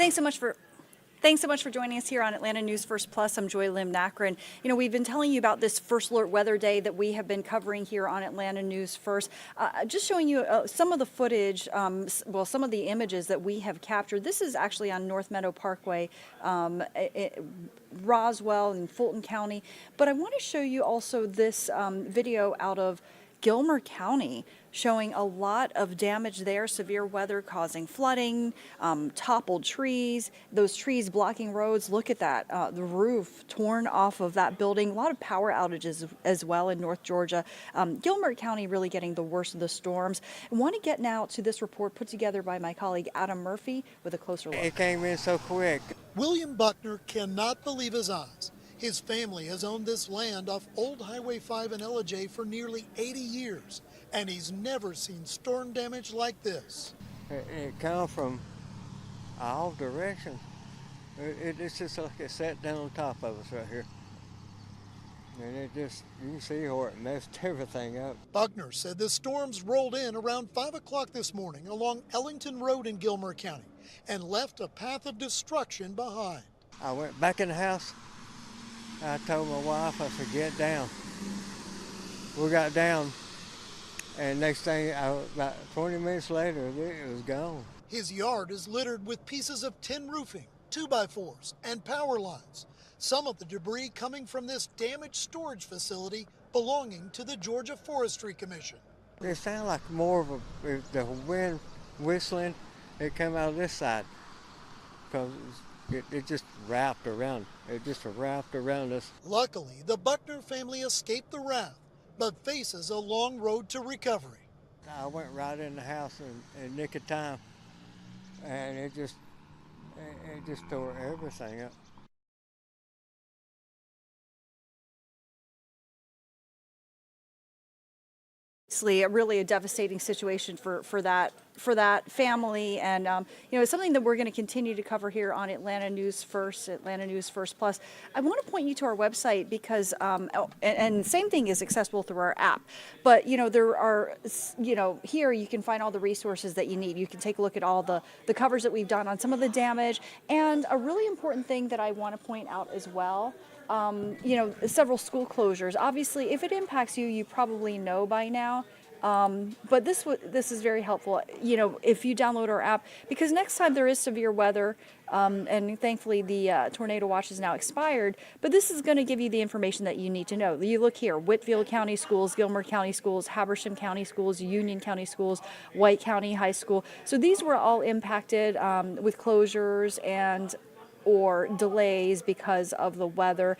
Thanks so much for Thanks so much for joining us here on Atlanta News First Plus. I'm Joy Lim Nakrin. We've been telling you about this First Alert Weather Day that we have been covering here on Atlanta News First. Just showing you some of the footage, some of the images that we have captured. This is actually on North Meadow Parkway, Roswell in Fulton County. But I want to show you also this video out of Gilmer County, showing a lot of damage there, severe weather causing flooding, toppled trees, those trees blocking roads. Look at that, the roof torn off of that building. A lot of power outages as well in North Georgia. Gilmer County really getting the worst of the storms. I want to get now to this report put together by my colleague Adam Murphy with a closer look. It came in so quick. William Buckner cannot believe his eyes. His family has owned this land off Old Highway 5 in LJ for nearly 80 years, and he's never seen storm damage like this. It come from all directions. It's just like it sat down on top of us right here. And it just, you can see how it messed everything up. Buckner said the storms rolled in around 5 o'clock this morning along Ellington Road in Gilmer County and left a path of destruction behind. I went back in the house. I told my wife, I said, get down. We got down, and next thing, about 20 minutes later, it was gone. His yard is littered with pieces of tin roofing, 2x4s, and power lines. Some of the debris coming from this damaged storage facility belonging to the Georgia Forestry Commission. It sounded like more of the wind whistling. It came out of this side, because it just wrapped around. It just wrapped around us. Luckily, the Buckner family escaped the wrath, but faces a long road to recovery. I went right in the house in nick of time, and it just tore everything up. Really a devastating situation for that family, and it's something that we're going to continue to cover here on Atlanta News First Plus. I want to point you to our website because and same thing is accessible through our app, but there are here you can find all the resources that you need. You can take a look at all the covers that we've done on some of the damage, and a really important thing that I want to point out as well. Several school closures. Obviously, if it impacts you, you probably know by now. But this is very helpful, if you download our app, because next time there is severe weather, and thankfully the tornado watch is now expired, but this is going to give you the information that you need to know. You look here: Whitfield County Schools, Gilmer County Schools, Habersham County Schools, Union County Schools, White County High School. So these were all impacted with closures or delays because of the weather.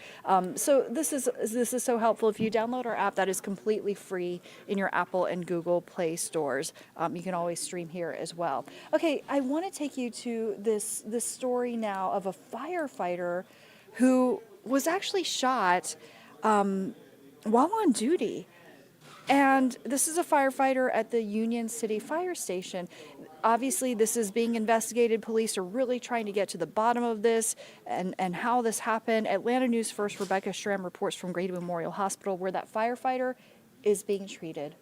So this is so helpful. If you download our app, that is completely free in your Apple and Google Play stores. You can always stream here as well. Okay, I want to take you to this story now of a firefighter who was actually shot while on duty. And this is a firefighter at the Union City Fire Station. Obviously, this is being investigated. Police are really trying to get to the bottom of this and how this happened. Atlanta News First, Rebecca Schramm reports from Grady Memorial Hospital, where that firefighter is being treated.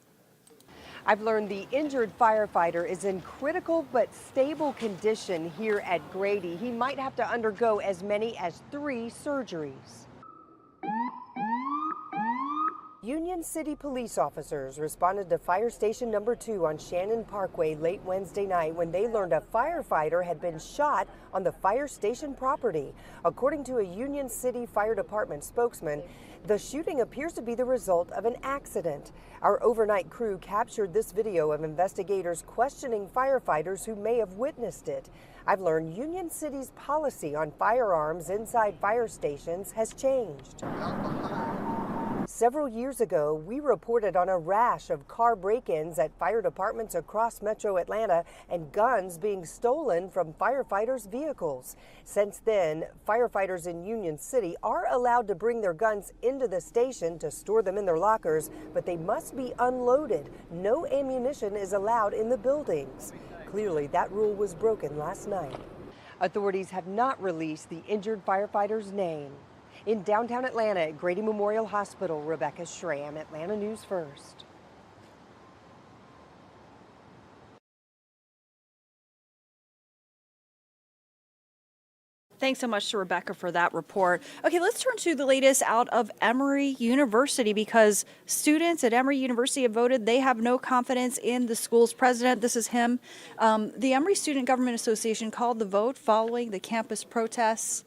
I've learned the injured firefighter is in critical but stable condition here at Grady. He might have to undergo as many as 3 surgeries. Union City police officers responded to Fire Station number 2 on Shannon Parkway late Wednesday night when they learned a firefighter had been shot on the fire station property. According to a Union City Fire Department spokesman, the shooting appears to be the result of an accident. Our overnight crew captured this video of investigators questioning firefighters who may have witnessed it. I've learned Union City's policy on firearms inside fire stations has changed. Several years ago, we reported on a rash of car break-ins at fire departments across metro Atlanta and guns being stolen from firefighters' vehicles. Since then, firefighters in Union City are allowed to bring their guns into the station to store them in their lockers, but they must be unloaded. No ammunition is allowed in the buildings. Clearly, that rule was broken last night. Authorities have not released the injured firefighter's name. In downtown Atlanta at Grady Memorial Hospital, Rebecca Schramm, Atlanta News First. Thanks so much to Rebecca for that report. Okay, let's turn to the latest out of Emory University because students at Emory University have voted they have no confidence in the school's president. This is him. The Emory Student Government Association called the vote following the campus protests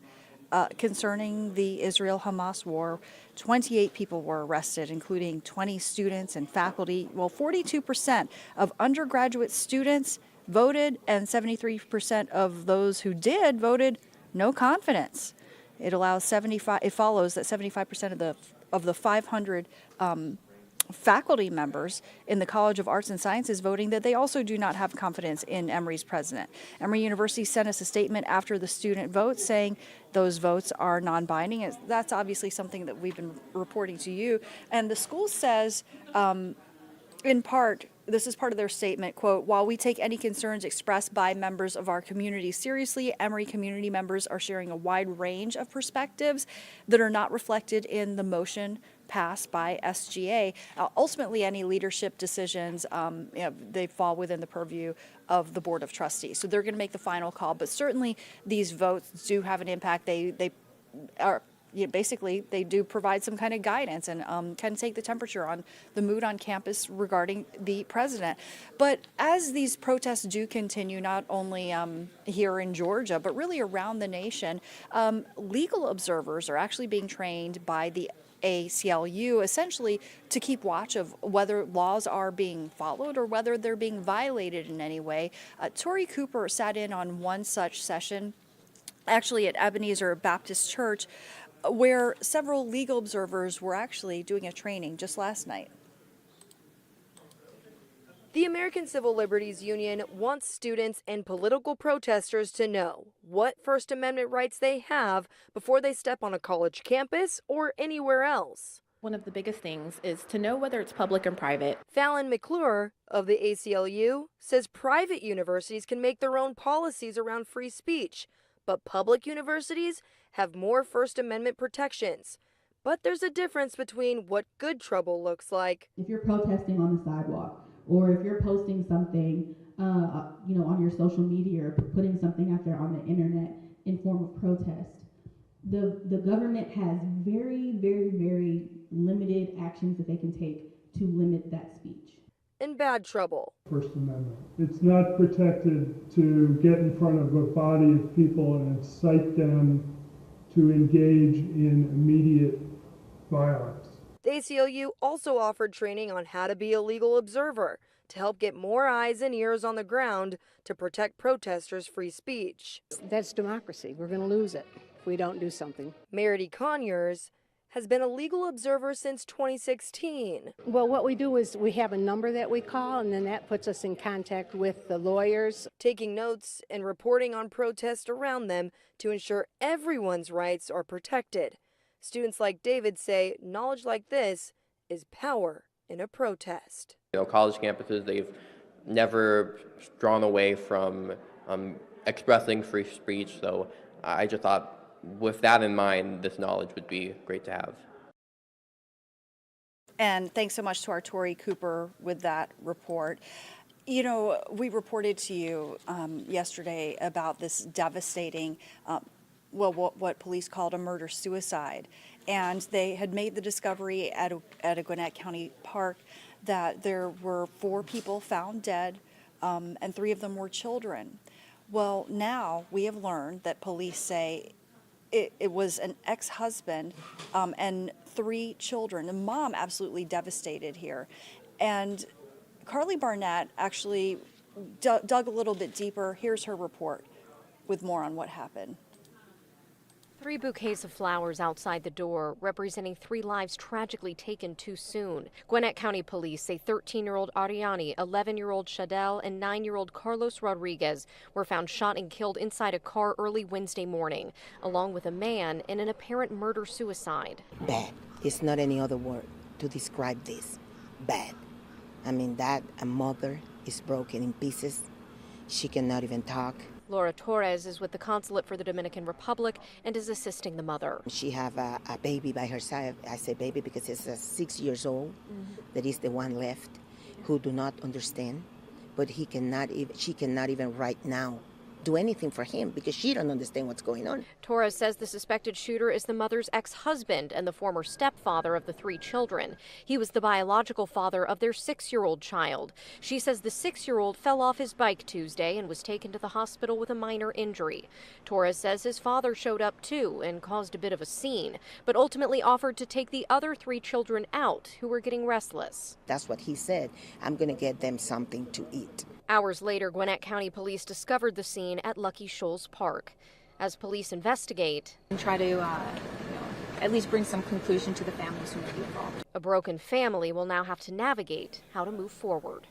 concerning the Israel-Hamas war. 28 people were arrested, including 20 students and faculty. Well, 42% of undergraduate students voted, and 73% of those who did voted no confidence. It follows that 75% of the 500 faculty members in the College of Arts and Sciences voting that they also do not have confidence in Emory's president. Emory University sent us a statement after the student vote saying those votes are non-binding. That's obviously something that we've been reporting to you. And the school says, in part, this is part of their statement, quote, while we take any concerns expressed by members of our community seriously, Emory community members are sharing a wide range of perspectives that are not reflected in the motion passed by SGA. Ultimately, any leadership decisions, they fall within the purview of the Board of Trustees. So they're going to make the final call, but certainly these votes do have an impact. They are basically, they do provide some kind of guidance and can take the temperature on the mood on campus regarding the president. But as these protests do continue, not only here in Georgia, but really around the nation, legal observers are actually being trained by the ACLU essentially to keep watch of whether laws are being followed or whether they're being violated in any way. Tori Cooper sat in on one such session, actually at Ebenezer Baptist Church, where several legal observers were actually doing a training just last night. The American Civil Liberties Union wants students and political protesters to know what First Amendment rights they have before they step on a college campus or anywhere else. One of the biggest things is to know whether it's public and private. Fallon McClure of the ACLU says private universities can make their own policies around free speech, but public universities have more First Amendment protections. But there's a difference between what good trouble looks like. If you're protesting on the sidewalk, or if you're posting something, on your social media or putting something out there on the internet in form of protest, the government has very, very, very limited actions that they can take to limit that speech. In bad trouble. First Amendment. It's not protected to get in front of a body of people and incite them to engage in immediate violence. The ACLU also offered training on how to be a legal observer to help get more eyes and ears on the ground to protect protesters' free speech. That's democracy. We're going to lose it if we don't do something. Meredith Conyers has been a legal observer since 2016. Well, what we do is we have a number that we call, and then that puts us in contact with the lawyers. Taking notes and reporting on protests around them to ensure everyone's rights are protected. Students like David say knowledge like this is power in a protest. College campuses, they've never drawn away from expressing free speech, so I just thought with that in mind, this knowledge would be great to have. And thanks so much to our Tori Cooper with that report. You know, we reported to you yesterday about this devastating, what police called a murder-suicide. And they had made the discovery at a Gwinnett County park that there were 4 people found dead, and 3 of them were children. Well, now we have learned that police say it was an ex-husband and 3 children. The mom absolutely devastated here. And Carly Barnett actually dug a little bit deeper. Here's her report with more on what happened. 3 bouquets of flowers outside the door, representing 3 lives tragically taken too soon. Gwinnett County Police say 13-year-old Ariani, 11-year-old Shadell, and 9-year-old Carlos Rodriguez were found shot and killed inside a car early Wednesday morning, along with a man in an apparent murder-suicide. Bad. It's not any other word to describe this. Bad. I mean, that a mother is broken in pieces. She cannot even talk. Laura Torres is with the Consulate for the Dominican Republic and is assisting the mother. She have a baby by her side. I say baby because it's 6 years old. That is the one left who do not understand. But she cannot even right now do anything for him because she don't understand what's going on. Torres says the suspected shooter is the mother's ex-husband and the former stepfather of the 3 children. He was the biological father of their 6-year-old child. She says the 6-year-old fell off his bike Tuesday and was taken to the hospital with a minor injury. Torres says his father showed up too and caused a bit of a scene, but ultimately offered to take the other 3 children out who were getting restless. That's what he said. I'm going to get them something to eat. Hours later, Gwinnett County Police discovered the scene at Lucky Shoals Park. As police investigate, And try to at least bring some conclusion to the families who may be involved. a broken family will now have to navigate how to move forward.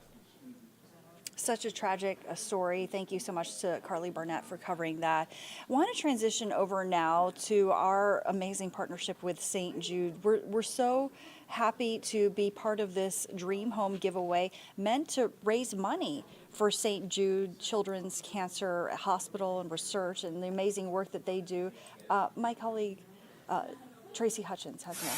Such a tragic story. Thank you so much to Carly Barnett for covering that. I want to transition over now to our amazing partnership with St. Jude. We're so happy to be part of this Dream Home giveaway meant to raise money for St. Jude Children's Cancer Hospital and research and the amazing work that they do. My colleague Tracy Hutchins has more.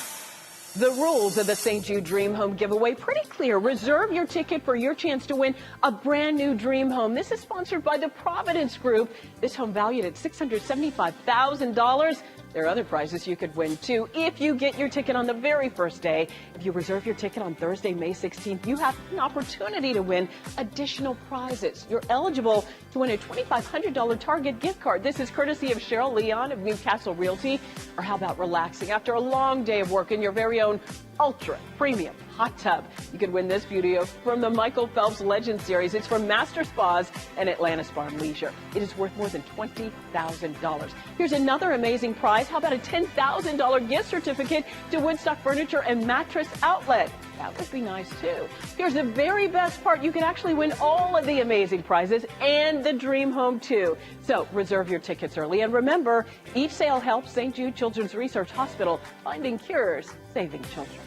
The rules of the St. Jude Dream Home giveaway pretty clear. Reserve your ticket for your chance to win a brand new dream home. This is sponsored by the Providence Group. This home valued at $675,000. There are other prizes you could win too if you get your ticket on the very first day. If you reserve your ticket on Thursday, May 16th, you have an opportunity to win additional prizes. You're eligible to win a $2,500 Target gift card. This is courtesy of Cheryl Leon of Newcastle Realty. Or how about relaxing after a long day of work in your very own ultra premium hot tub? You could win this beauty from the Michael Phelps Legend Series. It's from Master Spas and Atlanta Spa and Leisure. It is worth more than $20,000. Here's another amazing prize. How about a $10,000 gift certificate to Woodstock Furniture and Mattress Outlet? That would be nice too. Here's the very best part. You can actually win all of the amazing prizes and the dream home too. So reserve your tickets early. And remember, each sale helps St. Jude Children's Research Hospital finding cures, saving children.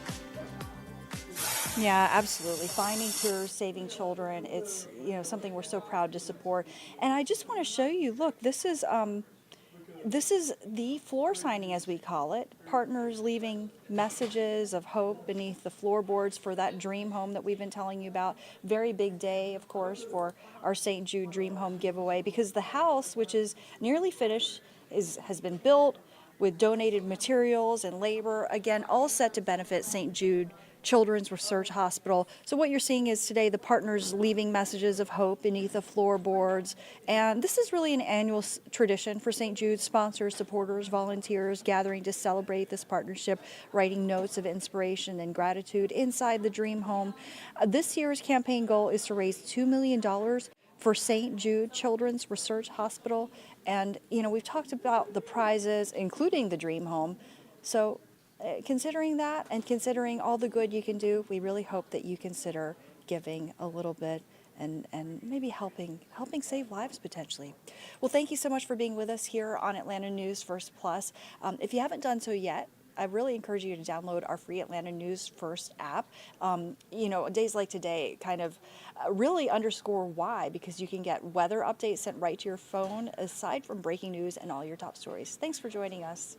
Yeah, absolutely. Finding cures, saving children. It's, something we're so proud to support. And I just want to show you, look, this is the floor signing, as we call it. Partners leaving messages of hope beneath the floorboards for that dream home that we've been telling you about. Very big day, of course, for our St. Jude Dream Home giveaway, because the house, which is nearly finished, has been built with donated materials and labor, again, all set to benefit St. Jude Children's Research Hospital. So what you're seeing is today the partners leaving messages of hope beneath the floorboards. And this is really an annual tradition for St. Jude. Sponsors, supporters, volunteers gathering to celebrate this partnership, writing notes of inspiration and gratitude inside the Dream Home. This year's campaign goal is to raise $2 million for St. Jude Children's Research Hospital. And, we've talked about the prizes, including the Dream Home. So considering that and considering all the good you can do, we really hope that you consider giving a little bit and maybe helping save lives potentially. Well, thank you so much for being with us here on Atlanta News First Plus. If you haven't done so yet, I really encourage you to download our free Atlanta News First app. Days like today kind of really underscore why, because you can get weather updates sent right to your phone, aside from breaking news and all your top stories. Thanks for joining us.